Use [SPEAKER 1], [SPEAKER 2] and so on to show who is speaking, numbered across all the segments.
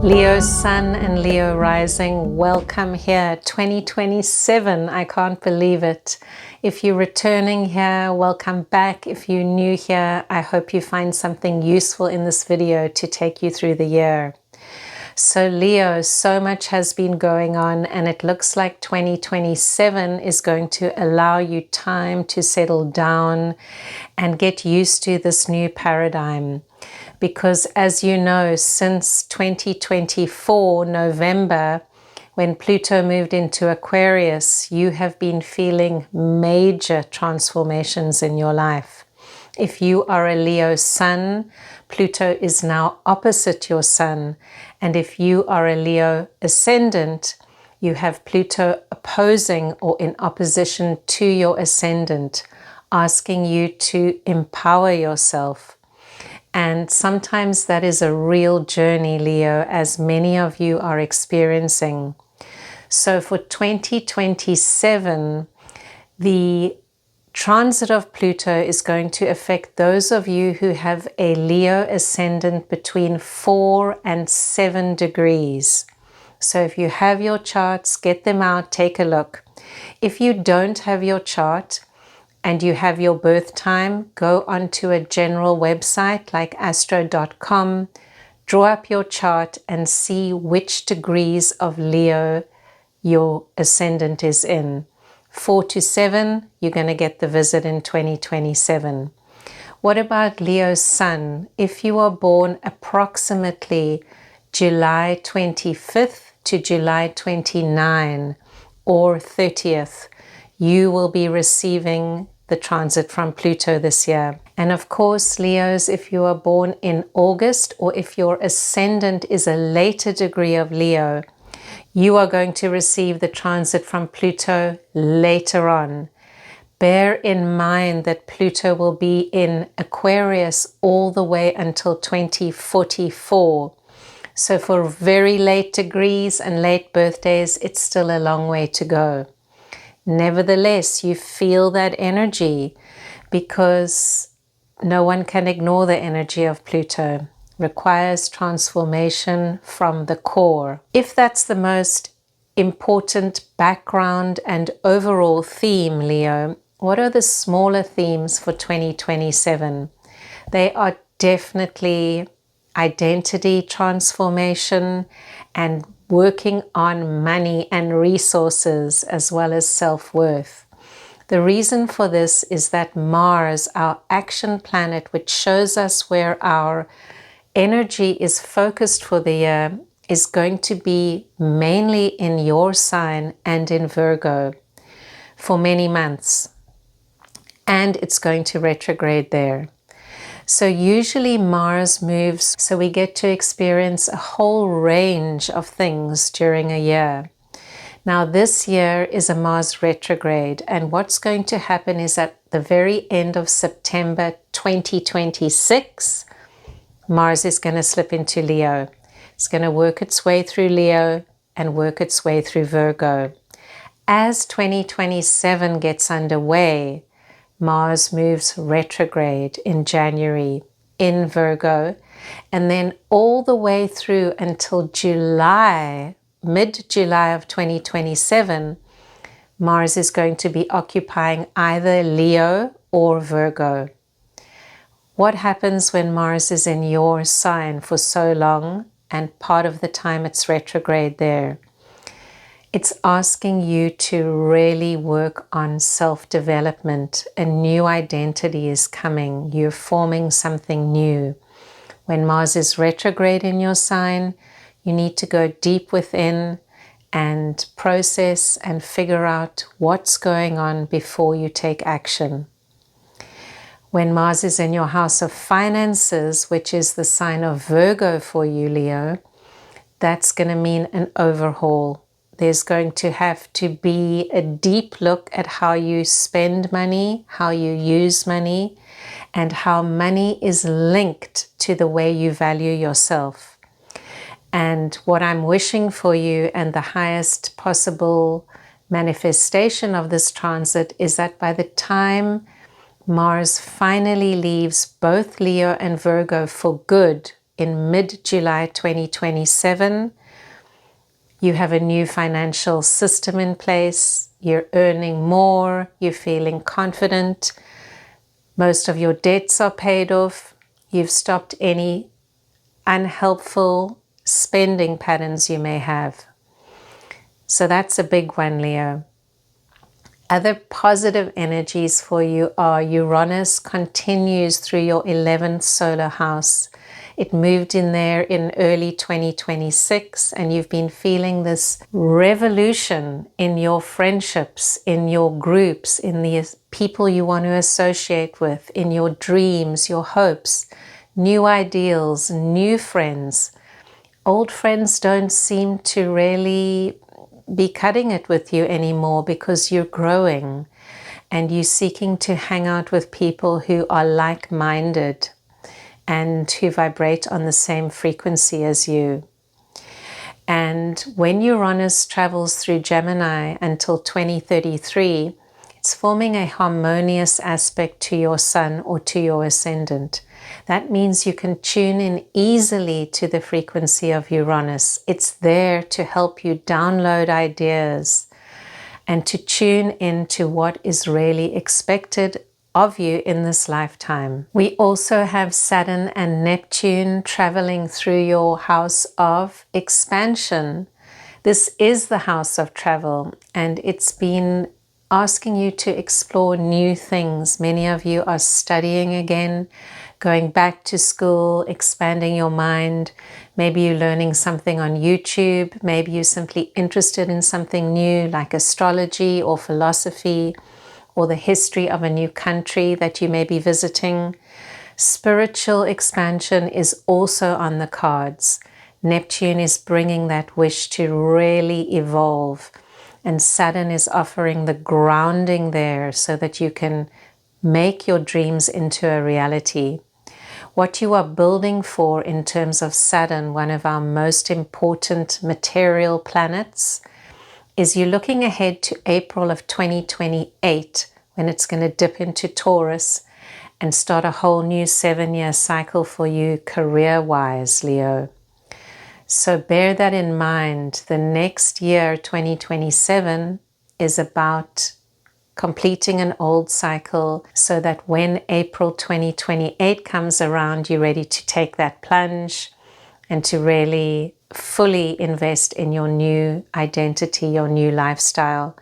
[SPEAKER 1] Leo Sun and Leo Rising, welcome here. 2027, I can't believe it. If you're returning here, welcome back. If you're new here, I hope you find something useful in this video to take you through the year. So Leo, so much has been going on, and it looks like 2027 is going to allow you time to settle down and get used to this new paradigm. Because as you know, since 2024 November, when Pluto moved into Aquarius, you have been feeling major transformations in your life. If you are a Leo sun, Pluto is now opposite your sun. And if you are a Leo ascendant, you have Pluto opposing or in opposition to your ascendant, asking you to empower yourself. And sometimes that is a real journey, Leo, as many of you are experiencing. So for 2027, the transit of Pluto is going to affect those of you who have a Leo ascendant between 4 and 7 degrees. So if you have your charts, get them out, take a look. If you don't have your chart, and you have your birth time, go onto a general website like astro.com, draw up your chart and see which degrees of Leo your ascendant is in. 4 to 7, you're going to get the visit in 2027. What about Leo sun? If you are born approximately July 25th to July 29 or 30th, you will be receiving the transit from Pluto this year. And of course, Leos, if you are born in August or if your ascendant is a later degree of Leo, you are going to receive the transit from Pluto later on. Bear in mind that Pluto will be in Aquarius all the way until 2044. So for very late degrees and late birthdays, it's still a long way to go. Nevertheless, you feel that energy because no one can ignore the energy of Pluto. Requires transformation from the core. If that's the most important background and overall theme, Leo, what are the smaller themes for 2027? They are definitely identity transformation and working on money and resources as well as self-worth. The reason for this is that Mars, our action planet, which shows us where our energy is focused for the year, is going to be mainly in your sign and in Virgo for many months. And it's going to retrograde there. So usually Mars moves, so we get to experience a whole range of things during a year. Now this year is a Mars retrograde, and what's going to happen is at the very end of September 2026, Mars is going to slip into Leo. It's going to work its way through Leo and work its way through Virgo. As 2027 gets underway, Mars moves retrograde in January in Virgo, and then all the way through until July, mid-July of 2027, Mars is going to be occupying either Leo or Virgo. What happens when Mars is in your sign for so long and part of the time it's retrograde there? It's asking you to really work on self-development. A new identity is coming. You're forming something new. When Mars is retrograde in your sign, you need to go deep within and process and figure out what's going on before you take action. When Mars is in your house of finances, which is the sign of Virgo for you, Leo, that's going to mean an overhaul. There's going to have to be a deep look at how you spend money, how you use money, and how money is linked to the way you value yourself. And what I'm wishing for you, and the highest possible manifestation of this transit, is that by the time Mars finally leaves both Leo and Virgo for good in mid-July 2027. You have a new financial system in place. You're earning more. You're feeling confident. Most of your debts are paid off. You've stopped any unhelpful spending patterns you may have. So that's a big one, Leo. Other positive energies for you are Uranus continues through your 11th solar house. It moved in there in early 2026, and you've been feeling this revolution in your friendships, in your groups, in the people you want to associate with, in your dreams, your hopes, new ideals, new friends. Old friends don't seem to really be cutting it with you anymore because you're growing and you're seeking to hang out with people who are like-minded and who vibrate on the same frequency as you. And when Uranus travels through Gemini until 2033, it's forming a harmonious aspect to your sun or to your ascendant. That means you can tune in easily to the frequency of Uranus. It's there to help you download ideas and to tune into what is really expected of you in this lifetime. We also have Saturn and Neptune traveling through your house of expansion. This is the house of travel, and it's been asking you to explore new things. Many of you are studying again, going back to school, expanding your mind. Maybe you're learning something on YouTube. Maybe you're simply interested in something new like astrology or philosophy or the history of a new country that you may be visiting. Spiritual expansion is also on the cards. Neptune is bringing that wish to really evolve. And Saturn is offering the grounding there so that you can make your dreams into a reality. What you are building for in terms of Saturn, one of our most important material planets, is you're looking ahead to April of 2028 when it's going to dip into Taurus and start a whole new 7-year cycle for you career-wise, Leo. So bear that in mind. The next year, 2027, is about completing an old cycle so that when April 2028 comes around, you're ready to take that plunge and to really fully invest in your new identity, your new lifestyle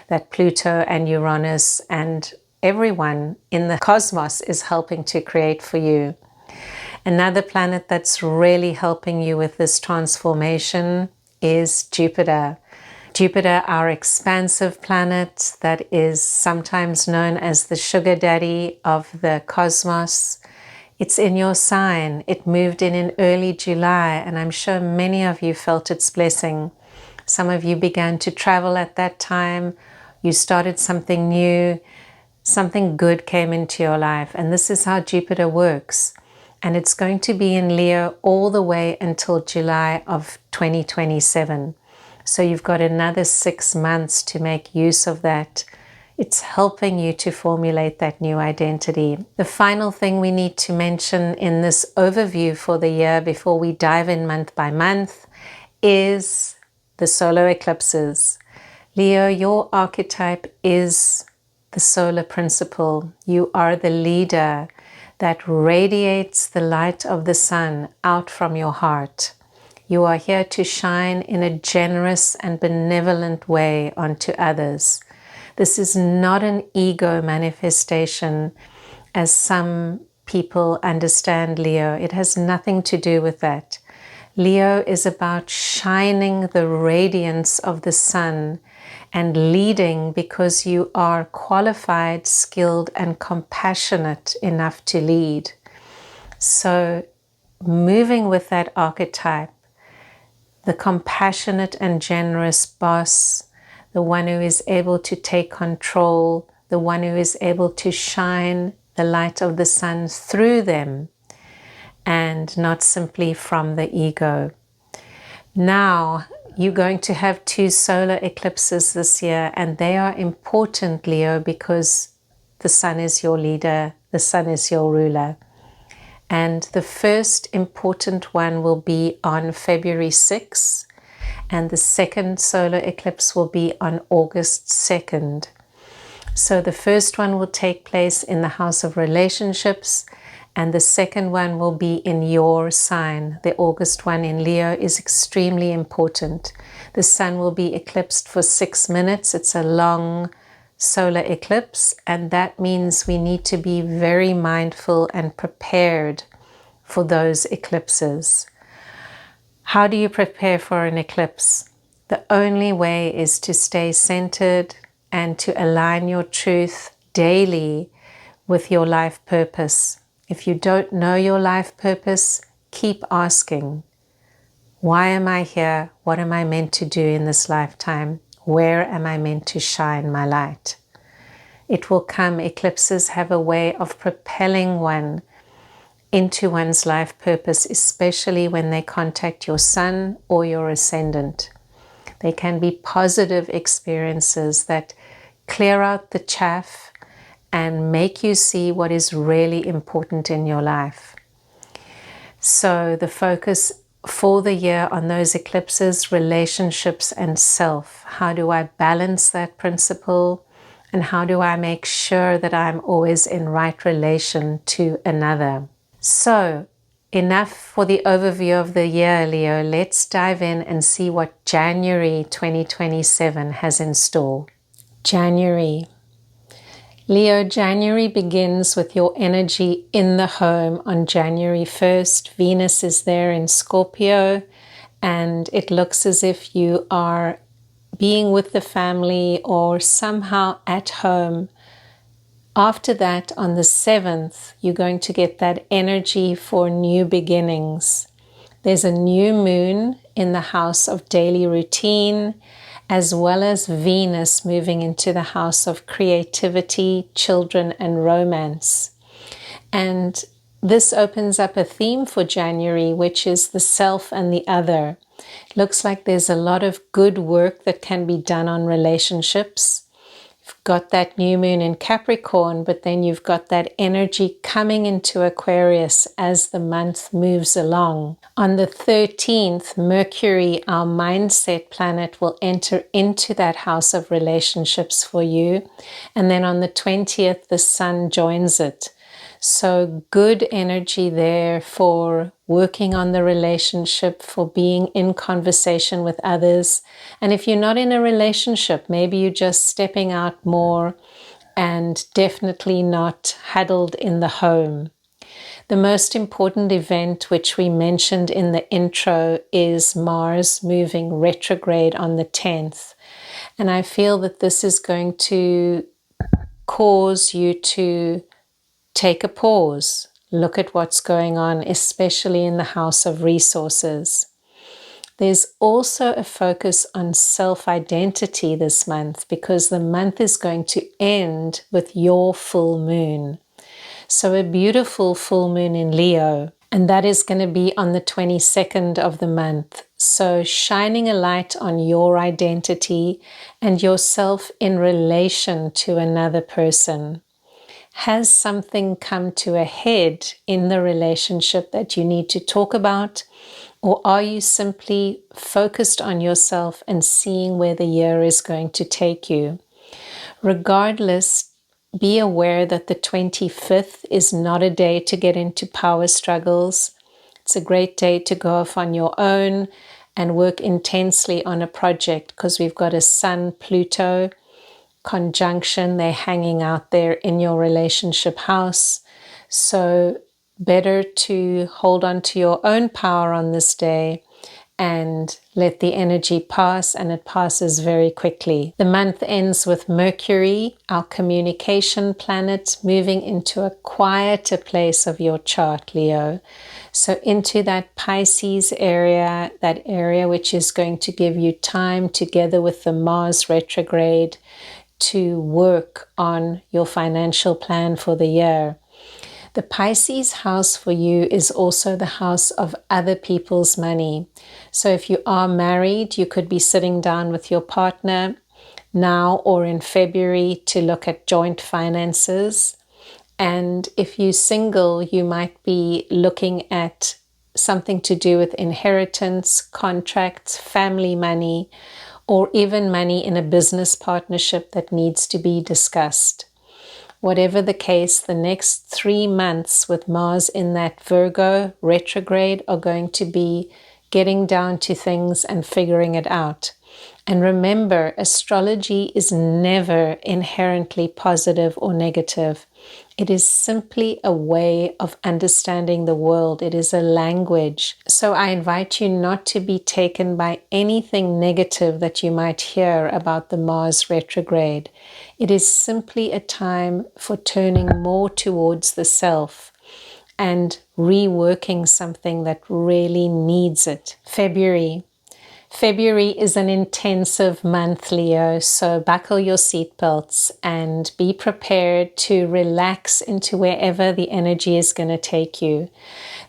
[SPEAKER 1] that Pluto and Uranus and everyone in the cosmos is helping to create for you. Another planet that's really helping you with this transformation is Jupiter. Jupiter, our expansive planet that is sometimes known as the sugar daddy of the cosmos. It's in your sign. It moved in early July, and I'm sure many of you felt its blessing. Some of you began to travel at that time. You started something new. Something good came into your life, and this is how Jupiter works. And it's going to be in Leo all the way until July of 2027. So you've got another 6 months to make use of that. It's helping you to formulate that new identity. The final thing we need to mention in this overview for the year before we dive in month by month is the solar eclipses. Leo, your archetype is the solar principle. You are the leader that radiates the light of the sun out from your heart. You are here to shine in a generous and benevolent way onto others. This is not an ego manifestation as some people understand Leo. It has nothing to do with that. Leo is about shining the radiance of the sun and leading because you are qualified, skilled, and compassionate enough to lead. So moving with that archetype, the compassionate and generous boss, the one who is able to take control, the one who is able to shine the light of the sun through them and not simply from the ego. Now, you're going to have 2 solar eclipses this year, and they are important, Leo, because the sun is your leader, the sun is your ruler. And the first important one will be on February 6th, and the second solar eclipse will be on August 2nd. So the first one will take place in the house of relationships, and the second one will be in your sign. The August one in Leo is extremely important. The sun will be eclipsed for 6 minutes. It's a long solar eclipse, and that means we need to be very mindful and prepared for those eclipses. How do you prepare for an eclipse? The only way is to stay centered and to align your truth daily with your life purpose. If you don't know your life purpose, keep asking. Why am I here? What am I meant to do in this lifetime? Where am I meant to shine my light? It will come. Eclipses have a way of propelling one into one's life purpose, especially when they contact your sun or your ascendant. They can be positive experiences that clear out the chaff and make you see what is really important in your life. So the focus for the year on those eclipses, relationships and self. How do I balance that principle? And how do I make sure that I'm always in right relation to another? So, enough for the overview of the year, Leo. Let's dive in and see what January 2027 has in store. January. Leo, January begins with your energy in the home on January 1st. Venus is there in Scorpio, and it looks as if you are being with the family or somehow at home. After that, on the 7th, you're going to get that energy for new beginnings. There's a new moon in the house of daily routine, as well as Venus moving into the house of creativity, children, and romance. And this opens up a theme for January, which is the self and the other. It looks like there's a lot of good work that can be done on relationships. You've got that new moon in Capricorn, but then you've got that energy coming into Aquarius as the month moves along. On the 13th, Mercury, our mindset planet, will enter into that house of relationships for you. And then on the 20th, the sun joins it. So good energy there for working on the relationship, for being in conversation with others. And if you're not in a relationship, maybe you're just stepping out more and definitely not huddled in the home. The most important event, which we mentioned in the intro, is Mars moving retrograde on the 10th. And I feel that this is going to cause you to take a pause, look at what's going on, especially in the house of resources. There's also a focus on self-identity this month because the month is going to end with your full moon. So a beautiful full moon in Leo, and that is going to be on the 22nd of the month. So shining a light on your identity and yourself in relation to another person. Has something come to a head in the relationship that you need to talk about? Or are you simply focused on yourself and seeing where the year is going to take you? Regardless, be aware that the 25th is not a day to get into power struggles. It's a great day to go off on your own and work intensely on a project because we've got a Sun-Pluto conjunction. They're hanging out there in your relationship house. So better to hold on to your own power on this day and let the energy pass, and it passes very quickly. The month ends with Mercury, our communication planet, moving into a quieter place of your chart, Leo. So into that Pisces area, that area which is going to give you time together with the Mars retrograde to work on your financial plan for the year. The Pisces house for you is also the house of other people's money. So if you are married, you could be sitting down with your partner now or in February to look at joint finances And if you're single, you might be looking at something to do with inheritance, contracts, family money, or even money in a business partnership that needs to be discussed. Whatever the case, the next 3 months with Mars in that Virgo retrograde are going to be getting down to things and figuring it out. And remember, astrology is never inherently positive or negative. It is simply a way of understanding the world. It is a language. So I invite you not to be taken by anything negative that you might hear about the Mars retrograde. It is simply a time for turning more towards the self and reworking something that really needs it. February is an intensive month, Leo, so buckle your seatbelts and be prepared to relax into wherever the energy is going to take you.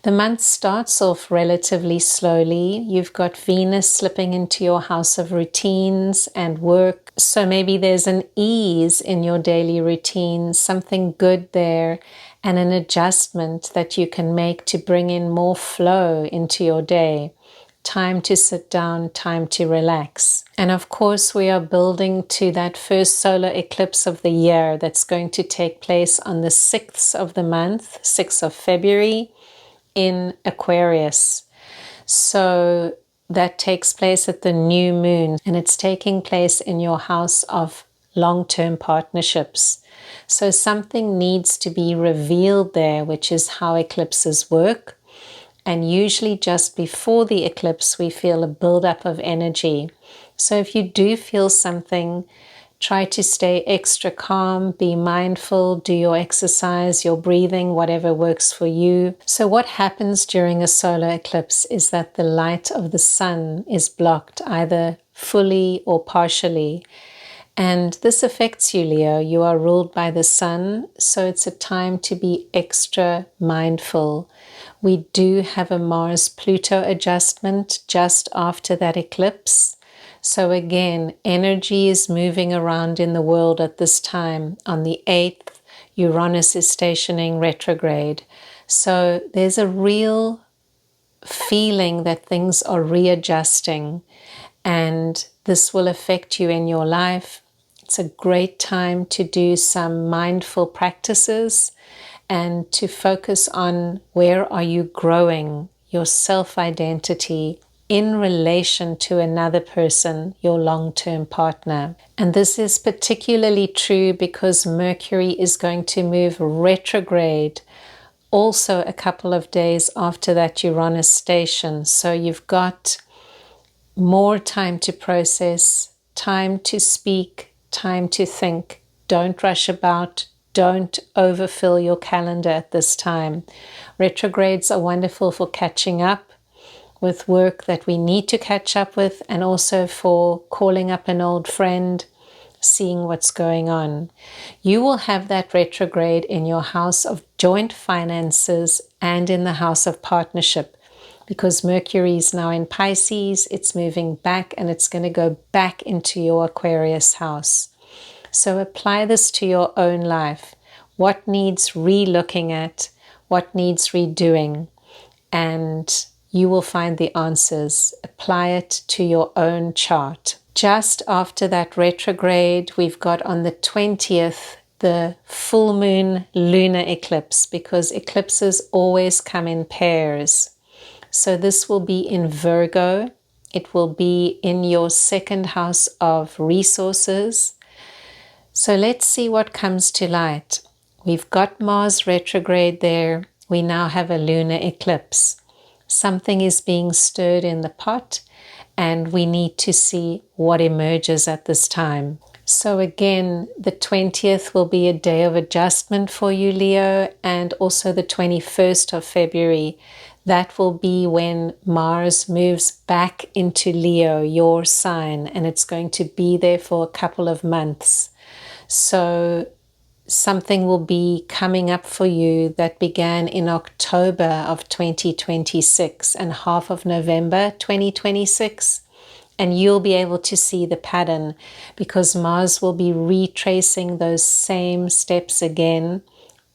[SPEAKER 1] The month starts off relatively slowly. You've got Venus slipping into your house of routines and work, so maybe there's an ease in your daily routine, something good there, and an adjustment that you can make to bring in more flow into your day. Time to sit down, time to relax. And of course, we are building to that first solar eclipse of the year that's going to take place on the 6th of the month, 6th of February in Aquarius. So that takes place at the new moon, and it's taking place in your house of long-term partnerships. So something needs to be revealed there, which is how eclipses work. And usually just before the eclipse, we feel a buildup of energy. So if you do feel something, try to stay extra calm, be mindful, do your exercise, your breathing, whatever works for you. So what happens during a solar eclipse is that the light of the sun is blocked either fully or partially. And this affects you, Leo. You are ruled by the sun, so it's a time to be extra mindful. We do have a Mars-Pluto adjustment just after that eclipse. So again, energy is moving around in the world at this time. On the 8th, Uranus is stationing retrograde. So there's a real feeling that things are readjusting, and this will affect you in your life. It's a great time to do some mindful practices and to focus on where are you growing your self-identity in relation to another person, your long-term partner. And this is particularly true because Mercury is going to move retrograde also a couple of days after that Uranus station. So you've got more time to process, time to speak, time to think. Don't rush about. Don't overfill your calendar at this time. Retrogrades are wonderful for catching up with work that we need to catch up with, and also for calling up an old friend, seeing what's going on. You will have that retrograde in your house of joint finances and in the house of partnership, because Mercury is now in Pisces. It's moving back, and it's going to go back into your Aquarius house. So apply this to your own life. What needs re-looking at? What needs redoing? And you will find the answers. Apply it to your own chart. Just after that retrograde, we've got on the 20th, the full moon lunar eclipse, because eclipses always come in pairs. So this will be in Virgo. It will be in your second house of resources. So let's see what comes to light. We've got Mars retrograde there. We now have a lunar eclipse. Something is being stirred in the pot, and we need to see what emerges at this time. So again, the 20th will be a day of adjustment for you, Leo, and also the 21st of February. That will be when Mars moves back into Leo, your sign, and it's going to be there for a couple of months. So something will be coming up for you that began in October of 2026 and half of November 2026. And you'll be able to see the pattern because Mars will be retracing those same steps again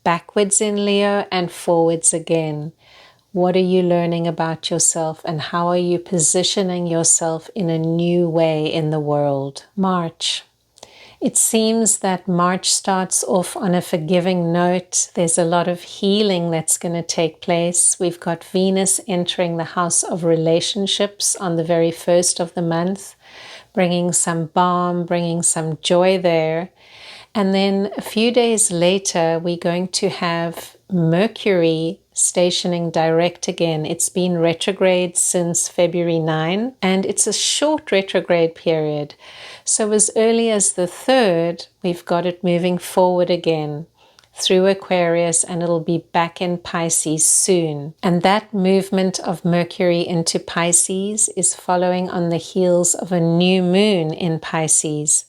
[SPEAKER 1] backwards in Leo and forwards again. What are you learning about yourself, and how are you positioning yourself in a new way in the world? March. It seems that March starts off on a forgiving note. There's a lot of healing that's going to take place. We've got Venus entering the house of relationships on the very first of the month, bringing some balm, bringing some joy there. And then a few days later, we're going to have Mercury stationing direct again. It's been retrograde since February 9, and it's a short retrograde period. So as early as the 3rd, we've got it moving forward again through Aquarius, and it'll be back in Pisces soon. And that movement of Mercury into Pisces is following on the heels of a new moon in Pisces,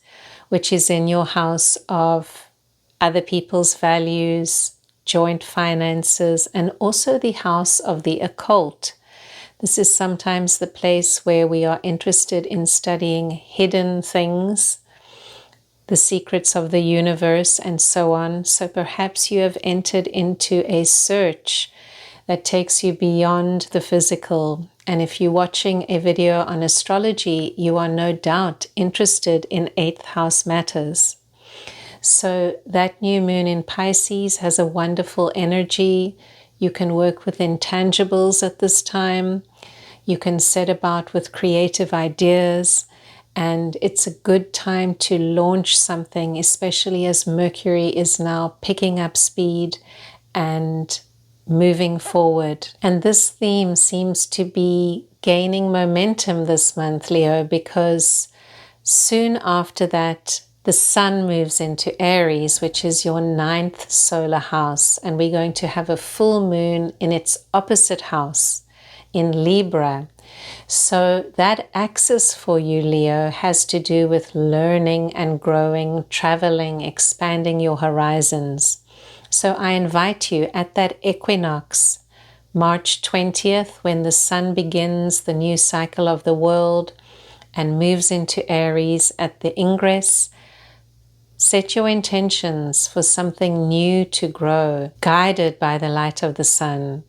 [SPEAKER 1] which is in your house of other people's values, joint finances, and also the house of the occult. This is sometimes the place where we are interested in studying hidden things, the secrets of the universe, and so on. So perhaps you have entered into a search that takes you beyond the physical. And if you're watching a video on astrology, you are no doubt interested in 8th house matters. So that new moon in Pisces has a wonderful energy. You can work with intangibles at this time. You can set about with creative ideas. And it's a good time to launch something, especially as Mercury is now picking up speed and moving forward. And this theme seems to be gaining momentum this month, Leo, because soon after that, the sun moves into Aries, which is your 9th solar house, and we're going to have a full moon in its opposite house in Libra. So that axis for you, Leo, has to do with learning and growing, traveling, expanding your horizons. So I invite you at that equinox, March 20th, when the sun begins the new cycle of the world and moves into Aries at the ingress. Set your intentions for something new to grow, guided by the light of the sun.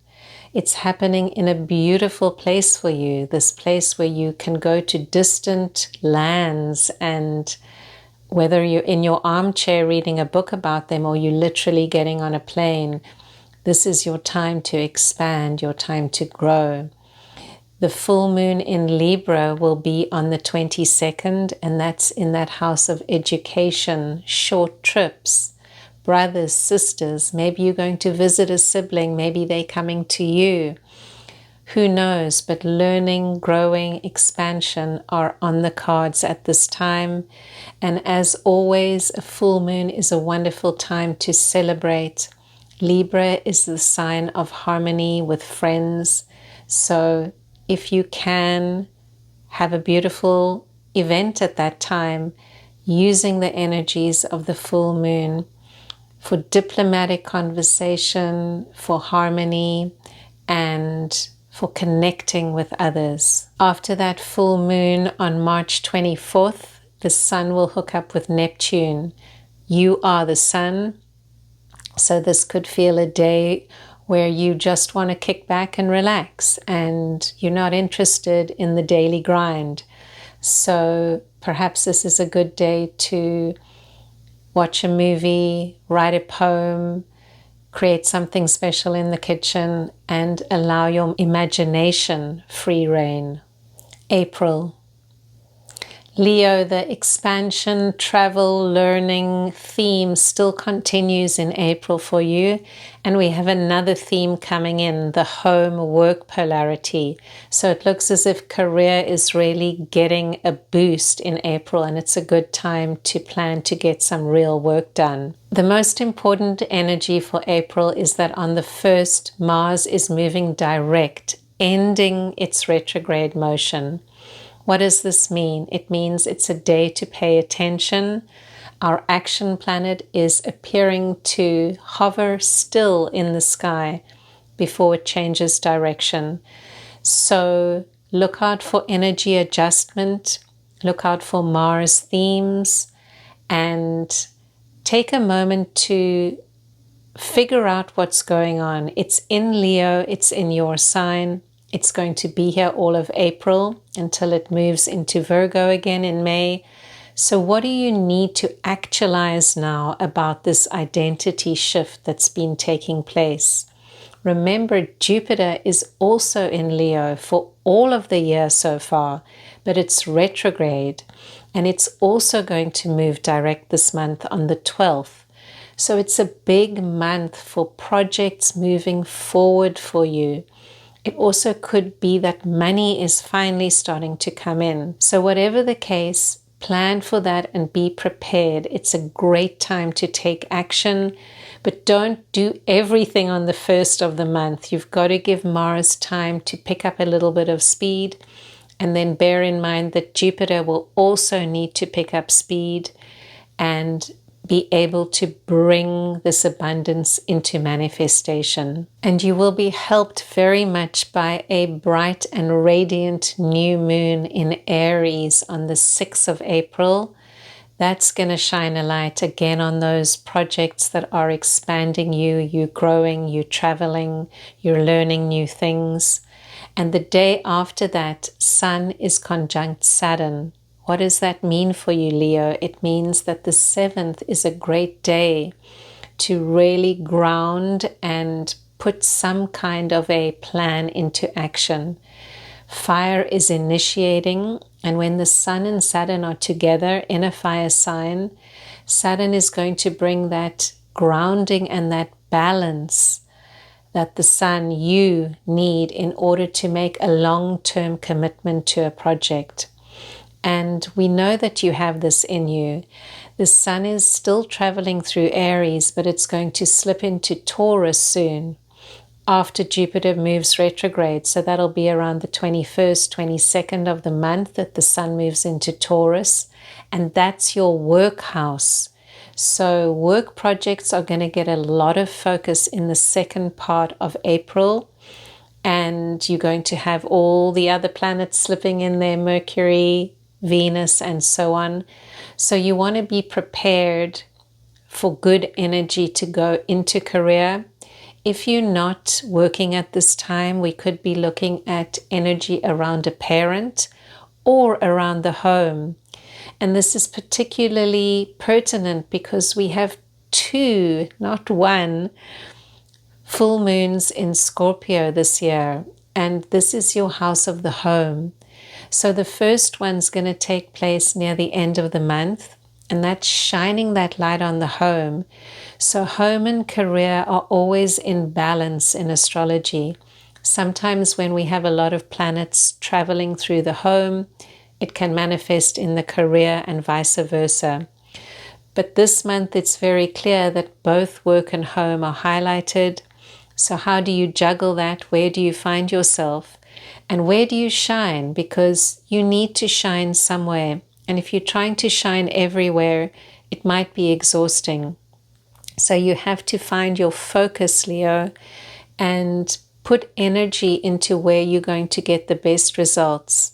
[SPEAKER 1] It's happening in a beautiful place for you, this place where you can go to distant lands, and whether you're in your armchair reading a book about them or you're literally getting on a plane, this is your time to expand, your time to grow. The full moon in Libra will be on the 22nd, and that's in that house of education, short trips, brothers, sisters. Maybe you're going to visit a sibling, maybe they're coming to you. Who knows? But learning, growing, expansion are on the cards at this time. And as always, a full moon is a wonderful time to celebrate. Libra is the sign of harmony with friends. So if you can have a beautiful event at that time, using the energies of the full moon for diplomatic conversation, for harmony, and for connecting with others. After that full moon on March 24th, the sun will hook up with Neptune. You are the sun, so this could feel a day where you just want to kick back and relax and you're not interested in the daily grind. So perhaps this is a good day to watch a movie, write a poem, create something special in the kitchen, and allow your imagination free rein. April. Leo, the expansion, travel, learning theme still continues in April for you. And we have another theme coming in, the home-work polarity. So it looks as if career is really getting a boost in April, and it's a good time to plan to get some real work done. The most important energy for April is that on the 1st, Mars is moving direct, ending its retrograde motion. What does this mean? It means it's a day to pay attention. Our action planet is appearing to hover still in the sky before it changes direction. So look out for energy adjustment, look out for Mars themes, and take a moment to figure out what's going on. It's in Leo, it's in your sign. It's going to be here all of April until it moves into Virgo again in May. So what do you need to actualize now about this identity shift that's been taking place? Remember, Jupiter is also in Leo for all of the year so far, but it's retrograde, and it's also going to move direct this month on the 12th. So it's a big month for projects moving forward for you. It also could be that money is finally starting to come in. So whatever the case, plan for that and be prepared. It's a great time to take action, but don't do everything on the 1st of the month. You've got to give Mars time to pick up a little bit of speed, and then bear in mind that Jupiter will also need to pick up speed and be able to bring this abundance into manifestation. And you will be helped very much by a bright and radiant new moon in Aries on the 6th of April. That's going to shine a light again on those projects that are expanding you, you growing, you traveling, you're learning new things. And the day after that, Sun is conjunct Saturn. What does that mean for you, Leo? It means that the 7th is a great day to really ground and put some kind of a plan into action. Fire is initiating, and when the Sun and Saturn are together in a fire sign, Saturn is going to bring that grounding and that balance that the Sun, you need in order to make a long-term commitment to a project. And we know that you have this in you. The Sun is still traveling through Aries, but it's going to slip into Taurus soon after Jupiter moves retrograde. So that'll be around the 21st, 22nd of the month that the Sun moves into Taurus. And that's your work house. So work projects are going to get a lot of focus in the second part of April. And you're going to have all the other planets slipping in there, Mercury, Venus, and so on. So you want to be prepared for good energy to go into career. If you're not working at this time, we could be looking at energy around a parent or around the home. And this is particularly pertinent because we have 2, not 1, full moons in Scorpio this year. And this is your house of the home. So the first one's going to take place near the end of the month, and that's shining that light on the home. So home and career are always in balance in astrology. Sometimes when we have a lot of planets traveling through the home, it can manifest in the career and vice versa. But this month it's very clear that both work and home are highlighted. So how do you juggle that? Where do you find yourself? And where do you shine? Because you need to shine somewhere. And if you're trying to shine everywhere, it might be exhausting. So you have to find your focus, Leo, and put energy into where you're going to get the best results.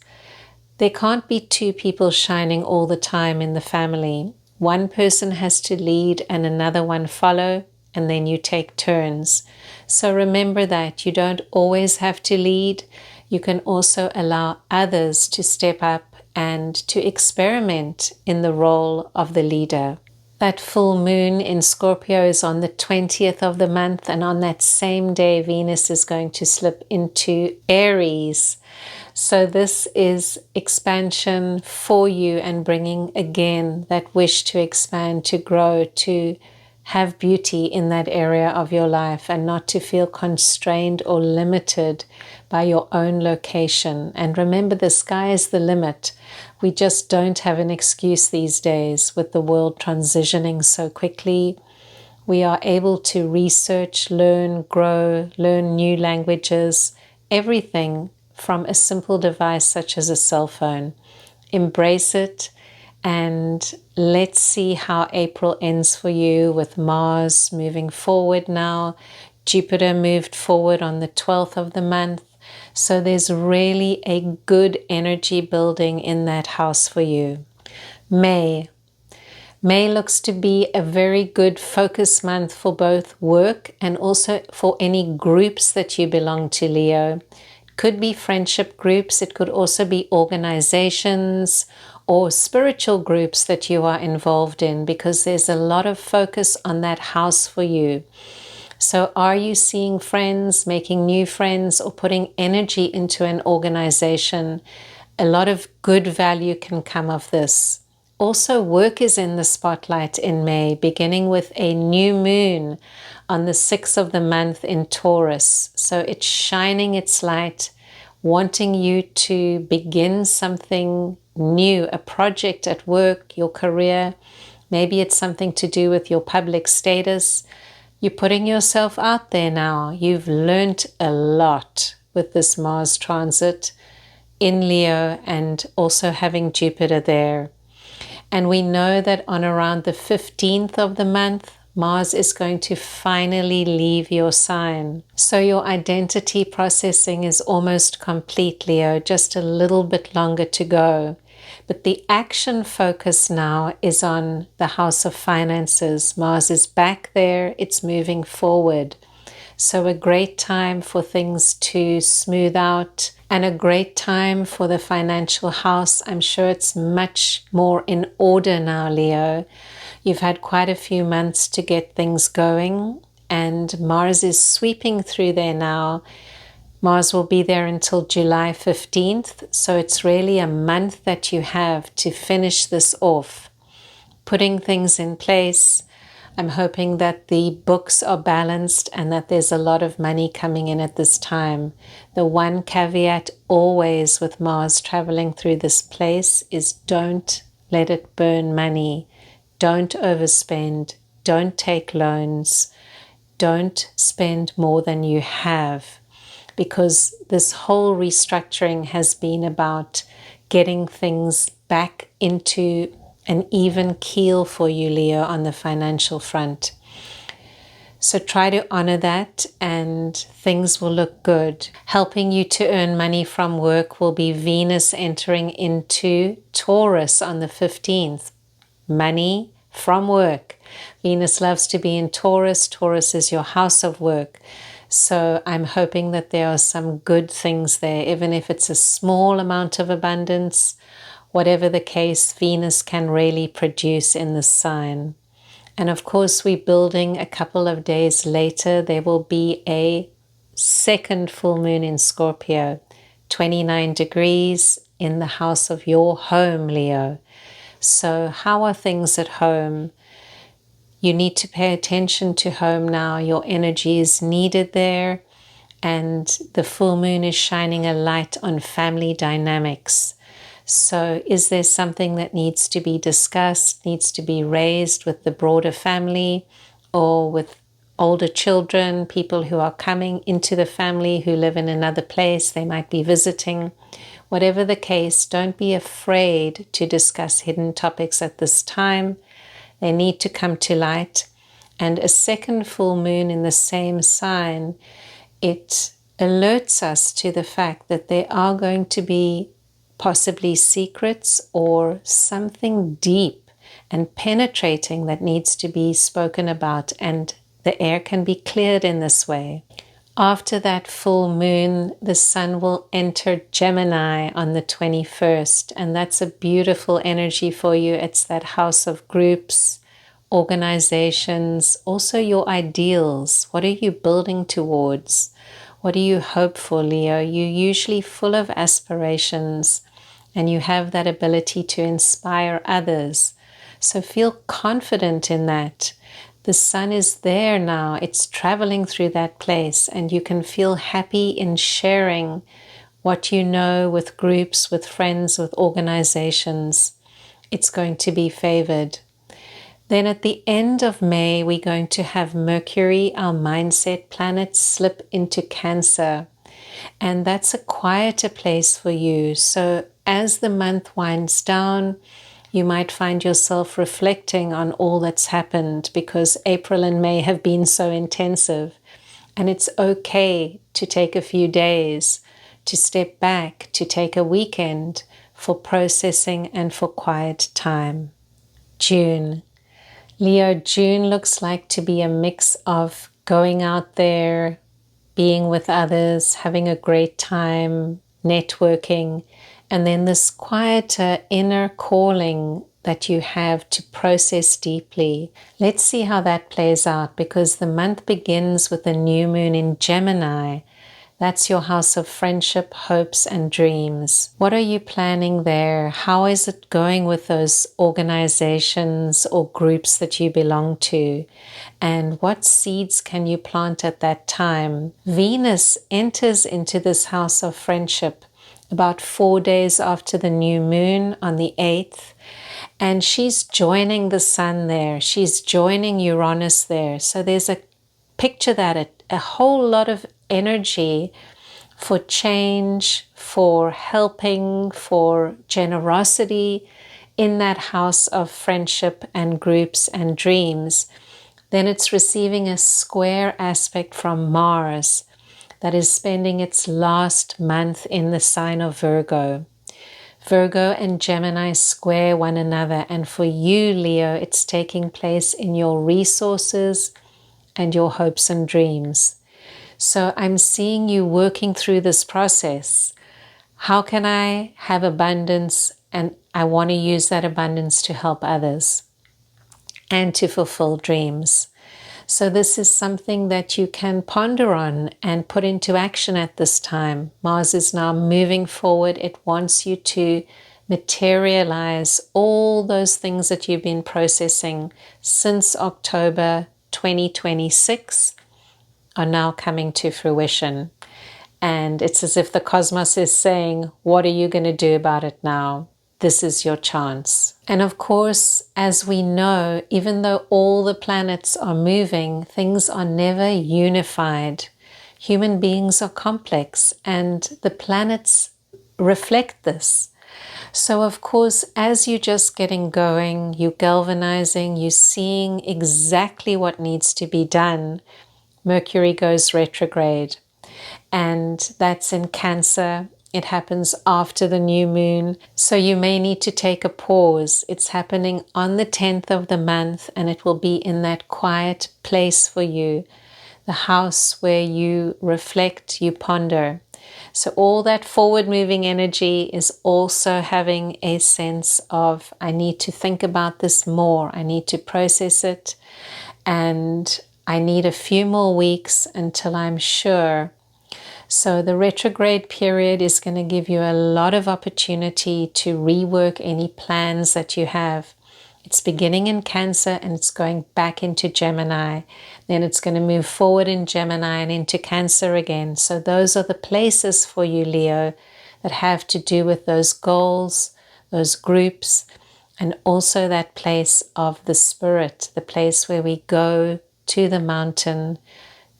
[SPEAKER 1] There can't be 2 people shining all the time in the family. One person has to lead and another one follow, and then you take turns. So remember that you don't always have to lead. You can also allow others to step up and to experiment in the role of the leader. That full moon in Scorpio is on the 20th of the month, and on that same day, Venus is going to slip into Aries. So this is expansion for you and bringing again that wish to expand, to grow, to have beauty in that area of your life and not to feel constrained or limited by your own location. And remember, the sky is the limit. We just don't have an excuse these days with the world transitioning so quickly. We are able to research, learn, grow, learn new languages, everything from a simple device such as a cell phone. Embrace it. And let's see how April ends for you with Mars moving forward now. Jupiter moved forward on the 12th of the month. So there's really a good energy building in that house for you. May. May looks to be a very good focus month for both work and also for any groups that you belong to, Leo. It could be friendship groups, it could also be organizations or spiritual groups that you are involved in, because there's a lot of focus on that house for you. So are you seeing friends, making new friends, or putting energy into an organization? A lot of good value can come of this. Also, work is in the spotlight in May, beginning with a new moon on the 6th of the month in Taurus. So it's shining its light, wanting you to begin something new, a project at work, your career. Maybe it's something to do with your public status. You're putting yourself out there now. You've learned a lot with this Mars transit in Leo and also having Jupiter there. And we know that on around the 15th of the month, Mars is going to finally leave your sign. So your identity processing is almost complete, Leo, just a little bit longer to go. But the action focus now is on the house of finances. Mars is back there, it's moving forward. So a great time for things to smooth out and a great time for the financial house. I'm sure it's much more in order now, Leo. You've had quite a few months to get things going, and Mars is sweeping through there now. Mars will be there until July 15th, so it's really a month that you have to finish this off, putting things in place. I'm hoping that the books are balanced and that there's a lot of money coming in at this time. The one caveat always with Mars traveling through this place is don't let it burn money. Don't overspend. Don't take loans. Don't spend more than you have. Because this whole restructuring has been about getting things back into an even keel for you, Leo, on the financial front. So try to honor that and things will look good. Helping you to earn money from work will be Venus entering into Taurus on the 15th. Money from work. Venus loves to be in Taurus. Taurus is your house of work. So I'm hoping that there are some good things there, even if it's a small amount of abundance. Whatever the case, Venus can really produce in this sign. And of course, we're building a couple of days later. There will be a second full moon in Scorpio, 29 degrees in the house of your home, Leo. So how are things at home? You need to pay attention to home now. Your energy is needed there. And the full moon is shining a light on family dynamics. So is there something that needs to be discussed, needs to be raised with the broader family or with older children, people who are coming into the family who live in another place, they might be visiting. Whatever the case, don't be afraid to discuss hidden topics at this time. They need to come to light. And a second full moon in the same sign, it alerts us to the fact that there are going to be possibly secrets or something deep and penetrating that needs to be spoken about, and the air can be cleared in this way. After that full moon, the sun will enter Gemini on the 21st, and that's a beautiful energy for you. It's that house of groups, organizations, also your ideals. What are you building towards? What do you hope for, Leo? You're usually full of aspirations and you have that ability to inspire others. So feel confident in that. The sun is there now. It's traveling through that place and you can feel happy in sharing what you know with groups, with friends, with organizations. It's going to be favored. Then at the end of May, we're going to have Mercury, our mindset planet, slip into Cancer. And that's a quieter place for you. So as the month winds down, you might find yourself reflecting on all that's happened because April and May have been so intensive. And it's okay to take a few days, to step back, to take a weekend for processing and for quiet time. June. Leo, June looks like to be a mix of going out there, being with others, having a great time, networking, and then this quieter inner calling that you have to process deeply. Let's see how that plays out, because the month begins with a new moon in Gemini. That's your house of friendship, hopes, and dreams. What are you planning there? How is it going with those organizations or groups that you belong to? And what seeds can you plant at that time? Venus enters into this house of friendship about 4 days after the new moon on the 8th. And she's joining the sun there. She's joining Uranus there. So there's a picture that a whole lot of energy for change, for helping, for generosity in that house of friendship and groups and dreams. Then it's receiving a square aspect from Mars that is spending its last month in the sign of Virgo. Virgo and Gemini square one another, and for you, Leo, it's taking place in your resources and your hopes and dreams. So I'm seeing you working through this process. How can I have abundance? And I want to use that abundance to help others and to fulfill dreams. So this is something that you can ponder on and put into action at this time. Mars is now moving forward. It wants you to materialize all those things that you've been processing since October 2026 are now coming to fruition. And it's as if the cosmos is saying, what are you going to do about it now? This is your chance. And of course, as we know, even though all the planets are moving, things are never unified. Human beings are complex, and the planets reflect this. So of course, as you're just getting going, you're galvanizing, you're seeing exactly what needs to be done, Mercury goes retrograde. And that's in Cancer. It happens after the new moon. So you may need to take a pause. It's happening on the 10th of the month, and it will be in that quiet place for you, the house where you reflect, you ponder. So all that forward moving energy is also having a sense of, I need to think about this more. I need to process it. And I need a few more weeks until I'm sure. So the retrograde period is going to give you a lot of opportunity to rework any plans that you have. It's beginning in Cancer and it's going back into Gemini. Then it's going to move forward in Gemini and into Cancer again. So those are the places for you, Leo, that have to do with those goals, those groups, and also that place of the spirit, the place where we go to the mountain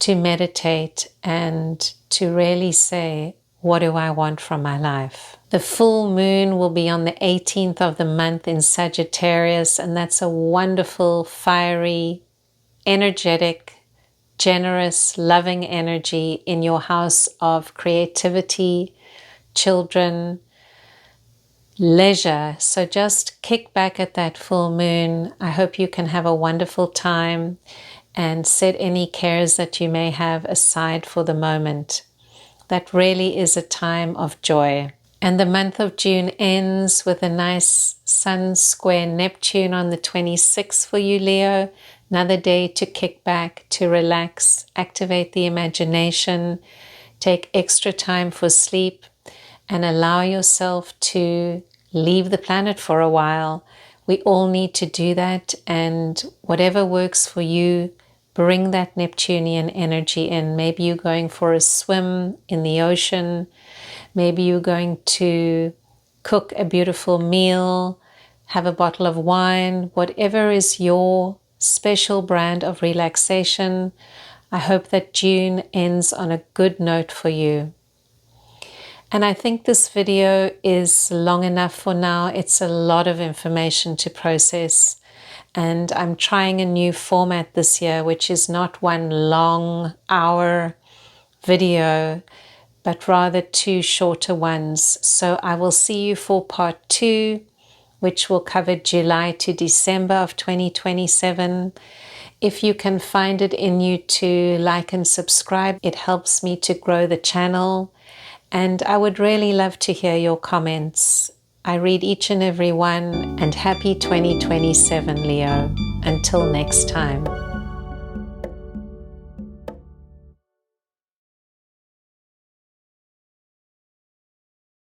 [SPEAKER 1] to meditate and to really say, what do I want from my life? The full moon will be on the 18th of the month in Sagittarius, and that's a wonderful, fiery, energetic, generous, loving energy in your house of creativity, children, leisure. So just kick back at that full moon. I hope you can have a wonderful time and set any cares that you may have aside for the moment. That really is a time of joy. And the month of June ends with a nice Sun square Neptune on the 26th for you, Leo. Another day to kick back, to relax, activate the imagination, take extra time for sleep, and allow yourself to leave the planet for a while. We all need to do that, and whatever works for you, bring that Neptunian energy in. Maybe you're going for a swim in the ocean. Maybe you're going to cook a beautiful meal, have a bottle of wine, whatever is your special brand of relaxation. I hope that June ends on a good note for you. And I think this video is long enough for now. It's a lot of information to process. And I'm trying a new format this year, which is not one long hour video, but rather two shorter ones. So I will see you for part 2 which will cover July to December of 2027. If you can find it in you to like and subscribe, it helps me to grow the channel. And I would really love to hear your comments. I read each and every one, and happy 2027, Leo. Until next time.